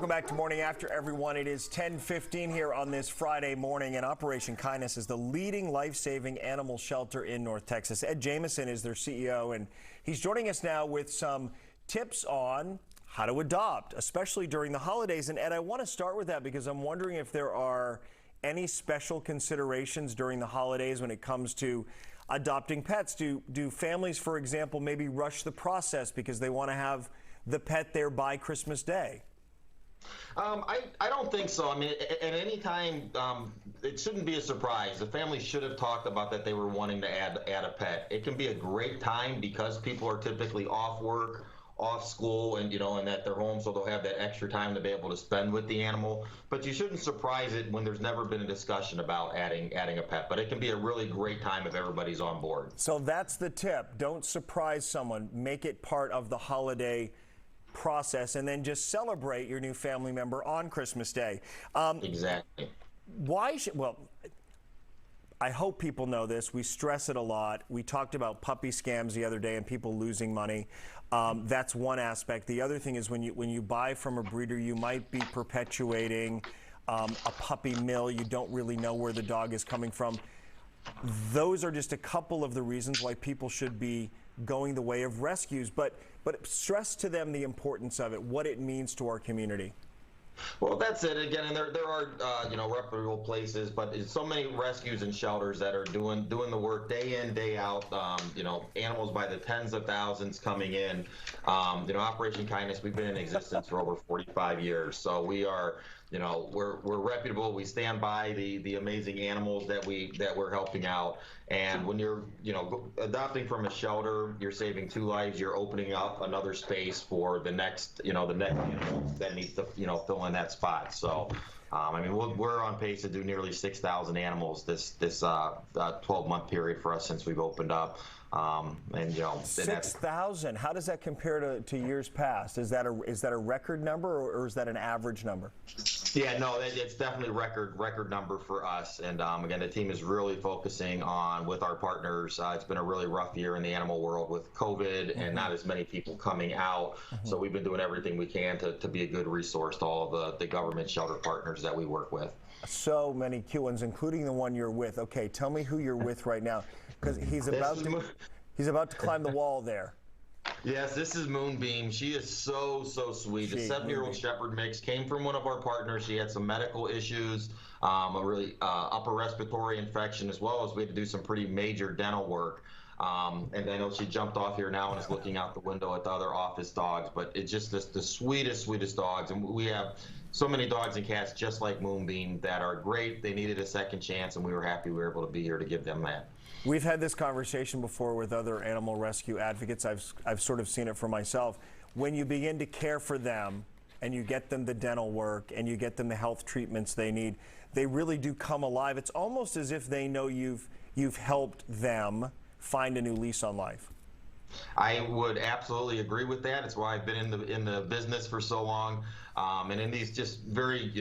Welcome back to Morning After, everyone. It is 10:15 here on this Friday morning, and Operation Kindness is the leading life-saving animal shelter in North Texas. Ed Jamison is their CEO, and he's joining us now with some tips on how to adopt, especially during the holidays. And Ed, I want to start with that because I'm wondering if there are any special considerations during the holidays when it comes to adopting pets. Do families, for example, maybe rush the process because they want to have the pet there by Christmas Day? I don't think so. I mean, at any time, it shouldn't be a surprise. The family should have talked about that they were wanting to add a pet. It can be a great time because people are typically off work, off school, and and that they're home, so they'll have that extra time to be able to spend with the animal. But you shouldn't surprise it when there's never been a discussion about adding a pet. But it can be a really great time if everybody's on board. So that's the tip. Don't surprise someone. Make it part of the holiday process, and then just celebrate your new family member on Christmas Day. Exactly. Well, I hope people know this. We stress it a lot. We talked about puppy scams the other day and people losing money. That's one aspect. The other thing is when you buy from a breeder, you might be perpetuating a puppy mill. You don't really know where the dog is coming from. Those are just a couple of the reasons why people should be going the way of rescues, but stress to them the importance of it, what it means to our community. Well, that's it again, and there are reputable places, but there's so many rescues and shelters that are doing the work day in, day out. Animals by the tens of thousands coming in. Operation Kindness, we've been in existence for over 45 years, so we are. We're reputable. We stand by the amazing animals that we're helping out. And when you're adopting from a shelter, you're saving 2 lives. You're opening up another space for the next animal that needs to fill in that spot. So. We're on pace to do nearly 6,000 animals this 12-month period for us since we've opened up. 6,000. How does that compare to years past? Is that a record number or is that an average number? Yeah, no, it's definitely record number for us. And again, the team is really focusing on with our partners. It's been a really rough year in the animal world with COVID and not as many people coming out. So we've been doing everything we can to be a good resource to all of the government shelter partners that we work with. So many cute ones, including the one you're with. Okay, tell me who you're with right now, because he's about to climb the wall there. Yes, this is Moonbeam. She is so sweet. A 7-year-old Shepherd mix came from one of our partners. She had some medical issues, a really upper respiratory infection, as well as we had to do some pretty major dental work. And I know she jumped off here now and is looking out the window at the other office dogs, but it's just the sweetest dogs. And we have so many dogs and cats just like Moonbeam that are great. They needed a second chance, and we were happy we were able to be here to give them that. We've had this conversation before with other animal rescue advocates. I've sort of seen it for myself. When you begin to care for them and you get them the dental work and you get them the health treatments they need, they really do come alive. It's almost as if they know you've helped them find a new lease on life. I would absolutely agree with that. It's why I've been in the business for so long, and in these just very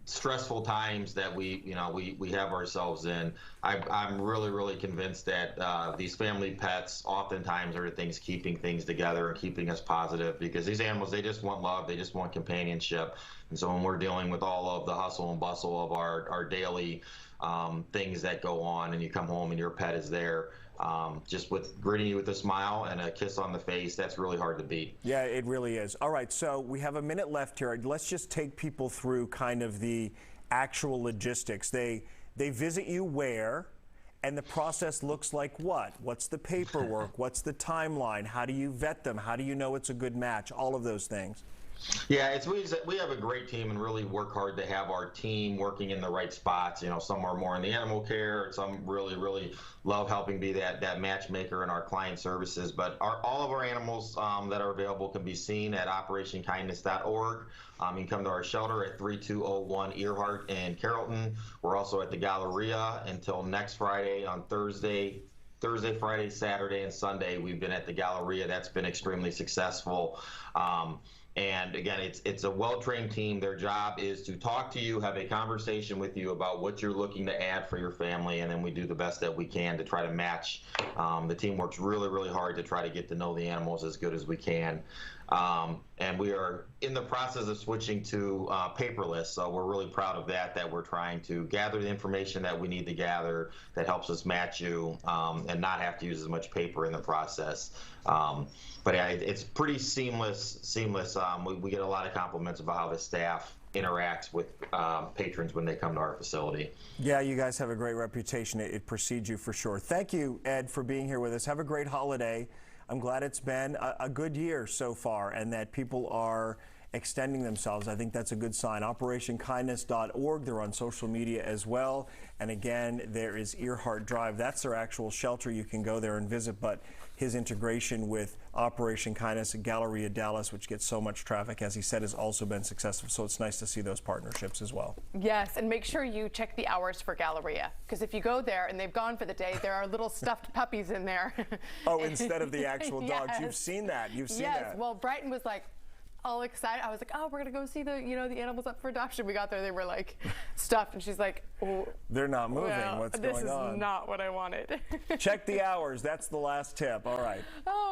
stressful times that we have ourselves in. I'm really convinced that these family pets oftentimes are the things keeping things together and keeping us positive, because these animals, they just want love, they just want companionship. And so when we're dealing with all of the hustle and bustle of our daily things that go on, and you come home and your pet is there, just with greeting you with a smile and a kiss on the face, that's really hard to beat. Yeah, it really is. All right, so we have a minute left here. Let's just take people through kind of the actual logistics. They visit you where, and the process looks like what? What's the paperwork? What's the timeline? How do you vet them? How do you know it's a good match? All of those things. Yeah, we have a great team and really work hard to have our team working in the right spots. Some are more in the animal care, some really love helping be that matchmaker in our client services. But all of our animals that are available can be seen at operationkindness.org. You can come to our shelter at 3201 Earhart in Carrollton. We're also at the Galleria until next Friday. On Thursday, Friday, Saturday, and Sunday, we've been at the Galleria. That's been extremely successful. And again, it's a well-trained team. Their job is to talk to you, have a conversation with you about what you're looking to add for your family, and then we do the best that we can to try to match. The team works really, really hard to try to get to know the animals as good as we can. And we are in the process of switching to paperless, so we're really proud of that we're trying to gather the information that we need to gather that helps us match you and not have to use as much paper in the process. But yeah, it's pretty seamless. We get a lot of compliments about how the staff interacts with patrons when they come to our facility. Yeah, you guys have a great reputation. It precedes you for sure. Thank you, Ed, for being here with us. Have a great holiday. I'm glad it's been a good year so far and that people are extending themselves. I think that's a good sign. OperationKindness.org. They're on social media as well. And again, there is Earhart Drive. That's their actual shelter. You can go there and visit. But his integration with Operation Kindness at Galleria Dallas, which gets so much traffic, as he said, has also been successful. So it's nice to see those partnerships as well. Yes, and make sure you check the hours for Galleria, because if you go there and they've gone for the day, there are little stuffed puppies in there. Oh, instead of the actual dogs. Yes. You've seen that. You've seen yes. that. Well, Brighton was like all excited. I was like, oh, we're gonna go see the the animals up for adoption. We got there, they were like stuffed, and she's like, oh, they're not moving. well, What's going on? This is not what I wanted. Check the hours. That's the last tip. All right. Oh.